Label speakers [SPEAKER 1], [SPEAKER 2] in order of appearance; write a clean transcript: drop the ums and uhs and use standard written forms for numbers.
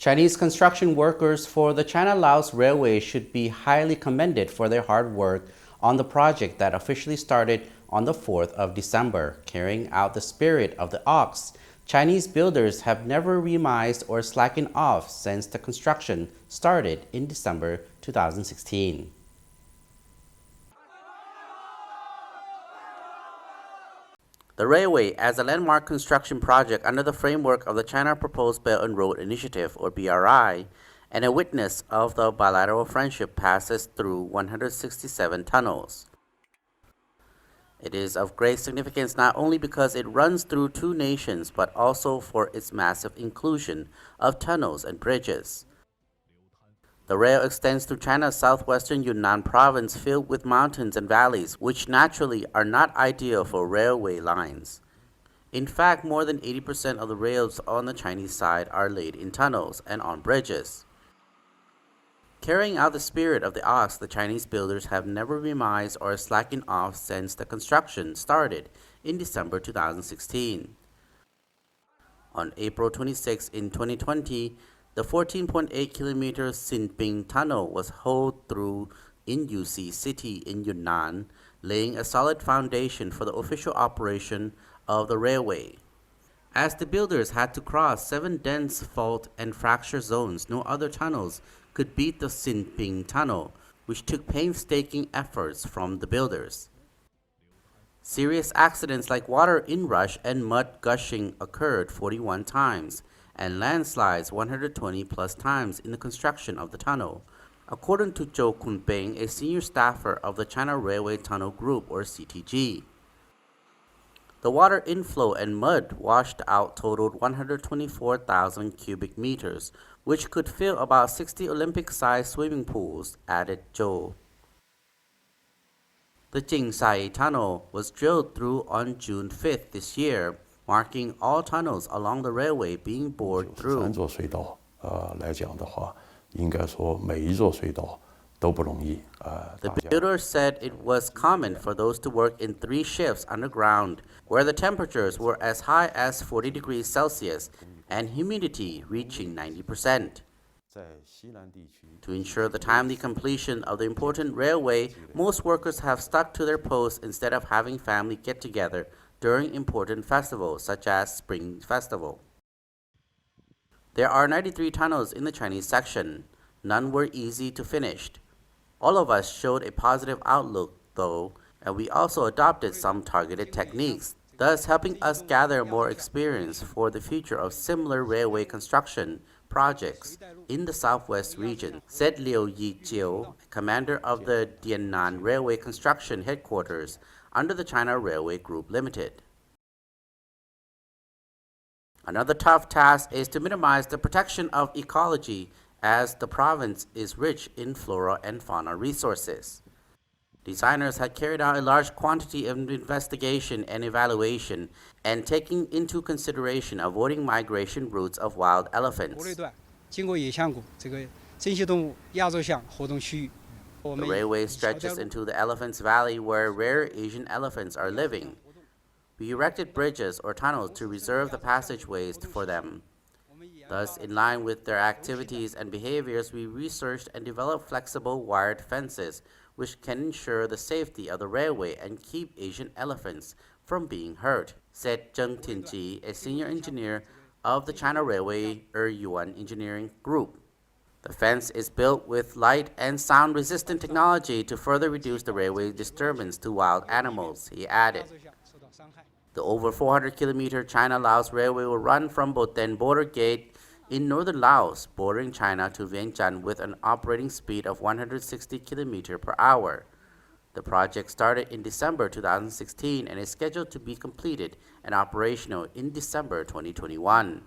[SPEAKER 1] Chinese construction workers for the China-Laos Railway should be highly commended for their hard work on the project that officially started on the 4th of December, carrying out the spirit of the ox. Chinese builders have never remised or slackened off since the construction started in December 2016. The railway, as a landmark construction project under the framework of the China Proposed Belt and Road Initiative, or BRI, and a witness of the bilateral friendship, passes through 167 tunnels. It is of great significance not only because it runs through two nations, but also for its massive inclusion of tunnels and bridges. The rail extends through China's southwestern Yunnan province, filled with mountains and valleys, which naturally are not ideal for railway lines. In fact, more than 80% of the rails on the Chinese side are laid in tunnels and on bridges. Carrying out the spirit of the ox, the Chinese builders have never remised or slackened off since the construction started in December 2016. On April 26 in 2020, the 14.8-kilometer Xinping Tunnel was hauled through in Yuxi City in Yunnan, laying a solid foundation for the official operation of the railway. As the builders had to cross 7 dense fault and fracture zones, no other tunnels could beat the Xinping Tunnel, which took painstaking efforts from the builders. Serious accidents like water inrush and mud gushing occurred 41 times, and landslides 120 plus times in the construction of the tunnel, according to Zhou Kunbing, a senior staffer of the China Railway Tunnel Group, or CTG. The water inflow and mud washed out totaled 124,000 cubic meters, which could fill about 60 Olympic-sized swimming pools, added Zhou. The Jingsai Tunnel was drilled through on June 5th this year, marking all tunnels along the railway being bored through. The builder said it was common for those to work in 3 shifts underground, where the temperatures were as high as 40 degrees Celsius and humidity reaching 90%. To ensure the timely completion of the important railway, most workers have stuck to their posts instead of having family get-together during important festivals such as Spring Festival. There are 93 tunnels in the Chinese section. None were easy to finish. All of us showed a positive outlook, though, and we also adopted some targeted techniques, thus helping us gather more experience for the future of similar railway construction projects in the southwest region, said Liu Yijiu, commander of the Diannan Railway Construction Headquarters under the China Railway Group Limited. Another tough task is to minimize the protection of ecology, as the province is rich in flora and fauna resources. Designers had carried out a large quantity of investigation and evaluation, and taking into consideration avoiding migration routes of wild elephants. The railway stretches into the Elephants Valley, where rare Asian elephants are living. We erected bridges or tunnels to reserve the passageways for them. Thus, in line with their activities and behaviors, we researched and developed flexible wired fences, which can ensure the safety of the railway and keep Asian elephants from being hurt, said Zheng Tianji, a senior engineer of the China Railway Yuan Engineering Group. The fence is built with light and sound-resistant technology to further reduce the railway disturbance to wild animals, he added. The over 400-kilometer China-Laos Railway will run from Boten border gate in northern Laos, bordering China, to Vientiane with an operating speed of 160 km per hour. The project started in December 2016 and is scheduled to be completed and operational in December 2021.